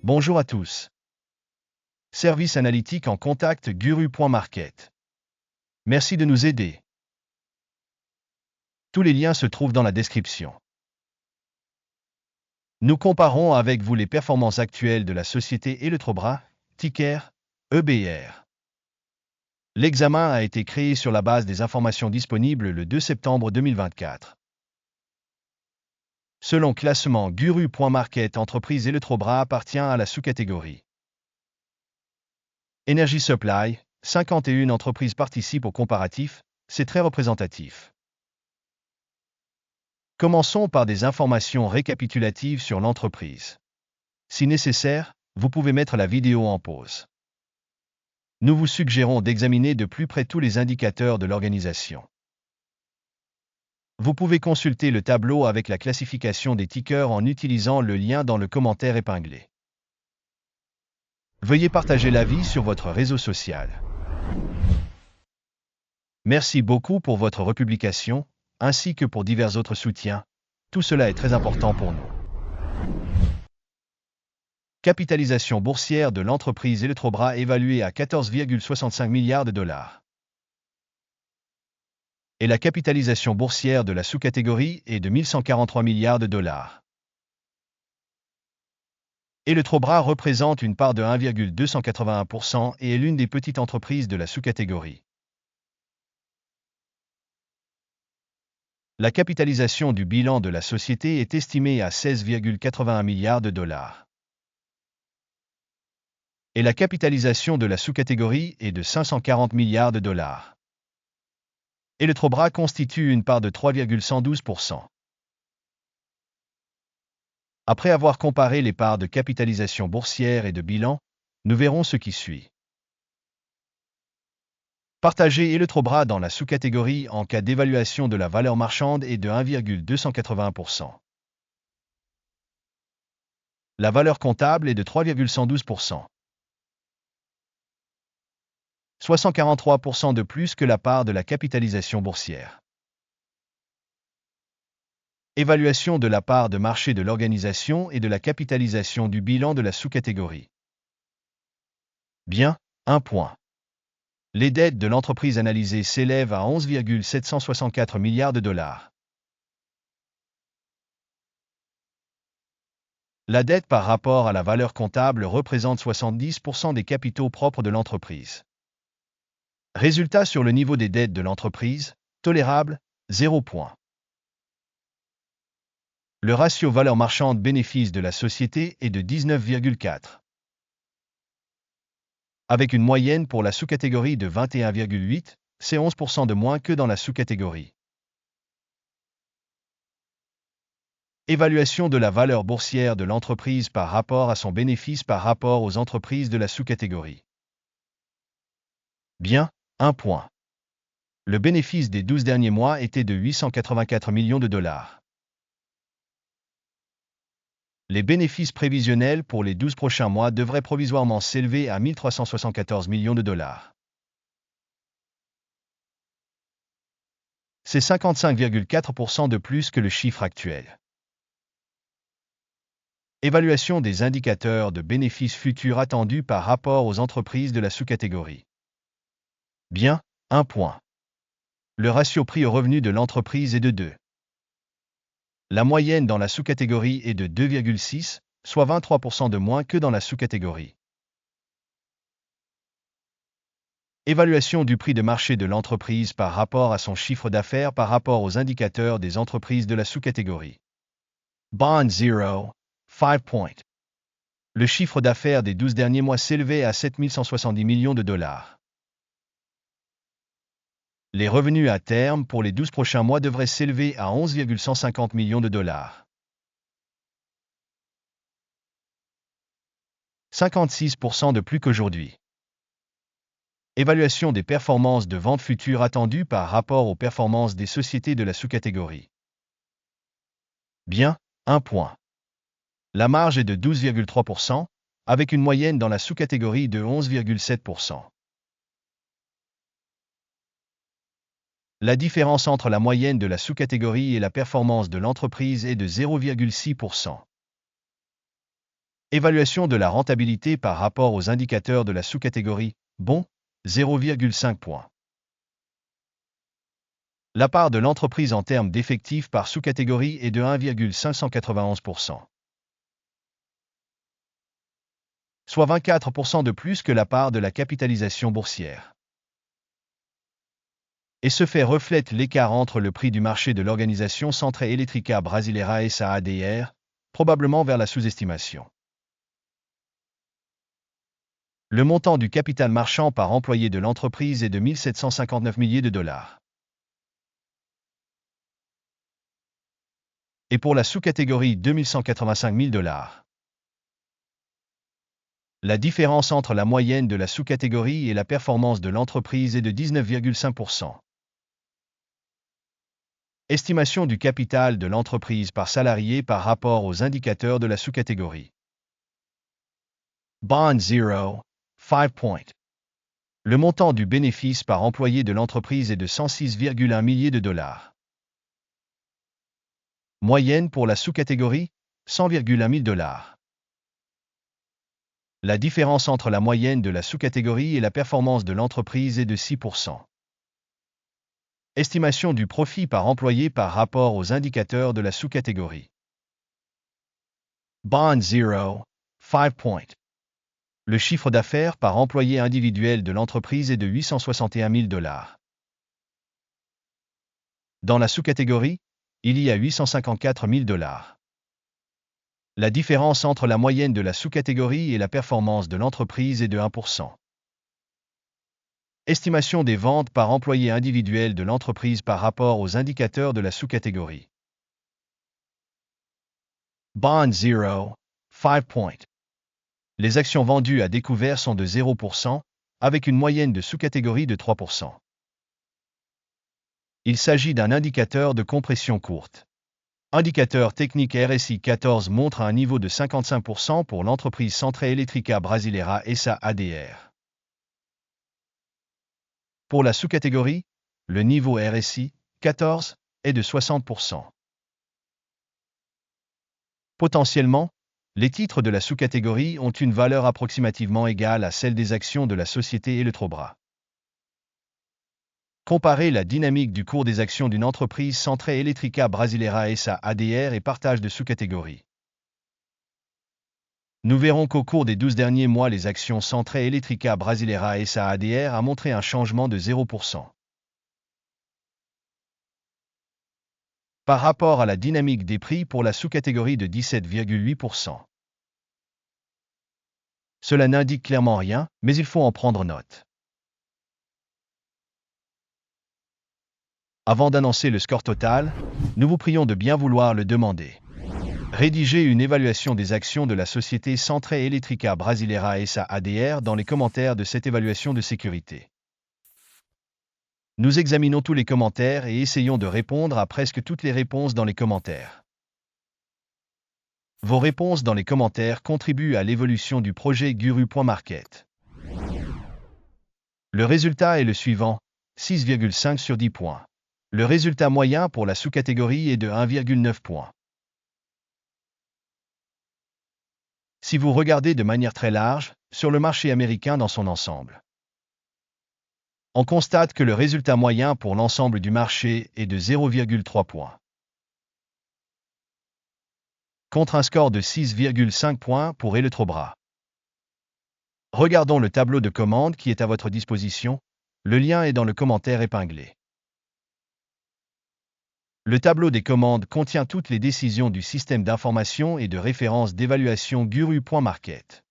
Bonjour à tous. Service analytique en contact Guru.market. Merci de nous aider. Tous les liens se trouvent dans la description. Nous comparons avec vous les performances actuelles de la société Eletrobras, ticker EBR. L'examen a été créé sur la base des informations disponibles le 2 septembre 2024. Selon classement Guru.market, entreprise Eletrobras appartient à la sous-catégorie Energy Supply. 51 entreprises participent au comparatif, c'est très représentatif. Commençons par des informations récapitulatives sur l'entreprise. Si nécessaire, vous pouvez mettre la vidéo en pause. Nous vous suggérons d'examiner de plus près tous les indicateurs de l'organisation. Vous pouvez consulter le tableau avec la classification des tickers en utilisant le lien dans le commentaire épinglé. Veuillez partager l'avis sur votre réseau social. Merci beaucoup pour votre republication, ainsi que pour divers autres soutiens. Tout cela est très important pour nous. Capitalisation boursière de l'entreprise Eletrobras évaluée à 14,65 milliards de dollars. Et la capitalisation boursière de la sous-catégorie est de 1143 milliards de dollars. Eletrobras représente une part de 1,281% et est l'une des petites entreprises de la sous-catégorie. La capitalisation du bilan de la société est estimée à 16,81 milliards de dollars. Et la capitalisation de la sous-catégorie est de 540 milliards de dollars. Eletrobras constitue une part de 3,112%. Après avoir comparé les parts de capitalisation boursière et de bilan, nous verrons ce qui suit. Partagez Eletrobras dans la sous-catégorie en cas d'évaluation de la valeur marchande est de 1,281%. La valeur comptable est de 3,112%. Soit 143% de plus que la part de la capitalisation boursière. Évaluation de la part de marché de l'organisation et de la capitalisation du bilan de la sous-catégorie. Bien, 1 point. Les dettes de l'entreprise analysée s'élèvent à 11,764 milliards de dollars. La dette par rapport à la valeur comptable représente 70% des capitaux propres de l'entreprise. Résultat sur le niveau des dettes de l'entreprise, tolérable, 0 point. Le ratio valeur marchande bénéfice de la société est de 19,4. Avec une moyenne pour la sous-catégorie de 21,8, c'est 11% de moins que dans la sous-catégorie. Évaluation de la valeur boursière de l'entreprise par rapport à son bénéfice par rapport aux entreprises de la sous-catégorie. Bien, 1 point. Le bénéfice des 12 derniers mois était de 884 millions de dollars. Les bénéfices prévisionnels pour les 12 prochains mois devraient provisoirement s'élever à 1374 millions de dollars. C'est 55,4% de plus que le chiffre actuel. Évaluation des indicateurs de bénéfices futurs attendus par rapport aux entreprises de la sous-catégorie. Bien, 1 point. Le ratio prix au revenu de l'entreprise est de 2. La moyenne dans la sous-catégorie est de 2,6, soit 23% de moins que dans la sous-catégorie. Évaluation du prix de marché de l'entreprise par rapport à son chiffre d'affaires par rapport aux indicateurs des entreprises de la sous-catégorie. Bond 0, 5 points. Le chiffre d'affaires des 12 derniers mois s'élevait à 7170 millions de dollars. Les revenus à terme pour les 12 prochains mois devraient s'élever à 11,150 millions de dollars. 56% de plus qu'aujourd'hui. Évaluation des performances de vente futures attendues par rapport aux performances des sociétés de la sous-catégorie. Bien, 1 point. La marge est de 12,3%, avec une moyenne dans la sous-catégorie de 11,7%. La différence entre la moyenne de la sous-catégorie et la performance de l'entreprise est de 0,6%. Évaluation de la rentabilité par rapport aux indicateurs de la sous-catégorie, bon, 0,5 points. La part de l'entreprise en termes d'effectifs par sous-catégorie est de 1,591%. Soit 24% de plus que la part de la capitalisation boursière. Et ce fait reflète l'écart entre le prix du marché de l'organisation Centre Elétrica Brasileira SA ADR, probablement vers la sous-estimation. Le montant du capital marchand par employé de l'entreprise est de 1 759 milliers de dollars. Et pour la sous-catégorie 2185 000 dollars. La différence entre la moyenne de la sous-catégorie et la performance de l'entreprise est de 19,5%. Estimation du capital de l'entreprise par salarié par rapport aux indicateurs de la sous-catégorie. Bond 0, 5 points. Le montant du bénéfice par employé de l'entreprise est de 106,1 milliers de dollars. Moyenne pour la sous-catégorie, 100,1 000 dollars. La différence entre la moyenne de la sous-catégorie et la performance de l'entreprise est de 6%. Estimation du profit par employé par rapport aux indicateurs de la sous-catégorie. Bond 0, 5 points. Le chiffre d'affaires par employé individuel de l'entreprise est de 861 000 dollars. Dans la sous-catégorie, il y a 854 000 dollars. La différence entre la moyenne de la sous-catégorie et la performance de l'entreprise est de 1%. Estimation des ventes par employé individuel de l'entreprise par rapport aux indicateurs de la sous-catégorie. Bond 0, 5 points. Les actions vendues à découvert sont de 0%, avec une moyenne de sous-catégorie de 3%. Il s'agit d'un indicateur de compression courte. Indicateur technique RSI 14 montre un niveau de 55% pour l'entreprise Centre Elétrica Brasileira SA ADR. Pour la sous-catégorie, le niveau RSI 14 est de 60%. Potentiellement, les titres de la sous-catégorie ont une valeur approximativement égale à celle des actions de la société Eletrobras. Comparez la dynamique du cours des actions d'une entreprise Centre Elétrica Brasileira SA ADR et partage de sous-catégories. Nous verrons qu'au cours des 12 derniers mois, les actions Centre Elétrica Brasileira SA ADR a montré un changement de 0%. Par rapport à la dynamique des prix pour la sous-catégorie de 17,8%. Cela n'indique clairement rien, mais il faut en prendre note. Avant d'annoncer le score total, nous vous prions de bien vouloir le demander. Rédigez une évaluation des actions de la société Centre Elétrica Brasileira SA ADR dans les commentaires de cette évaluation de sécurité. Nous examinons tous les commentaires et essayons de répondre à presque toutes les réponses dans les commentaires. Vos réponses dans les commentaires contribuent à l'évolution du projet Guru.market. Le résultat est le suivant, 6,5 sur 10 points. Le résultat moyen pour la sous-catégorie est de 1,9 points. Si vous regardez de manière très large, sur le marché américain dans son ensemble, on constate que le résultat moyen pour l'ensemble du marché est de 0,3 points. Contre un score de 6,5 points pour Eletrobras. Regardons le tableau de commande qui est à votre disposition, le lien est dans le commentaire épinglé. Le tableau des commandes contient toutes les décisions du système d'information et de référence d'évaluation Guru.market.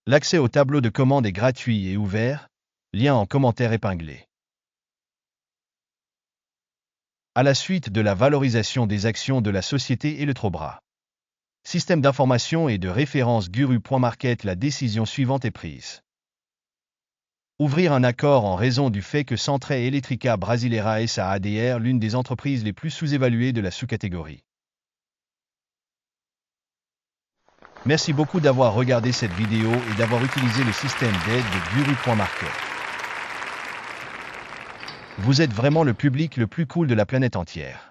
L'accès au tableau de commande est gratuit et ouvert, lien en commentaire épinglé. À la suite de la valorisation des actions de la société Eletrobras. Système d'information et de référence Guru.market, la décision suivante est prise. Ouvrir un accord en raison du fait que Centre Elétrica Brasileira SA ADR, l'une des entreprises les plus sous-évaluées de la sous-catégorie. Merci beaucoup d'avoir regardé cette vidéo et d'avoir utilisé le système d'aide de Guru.market. Vous êtes vraiment le public le plus cool de la planète entière.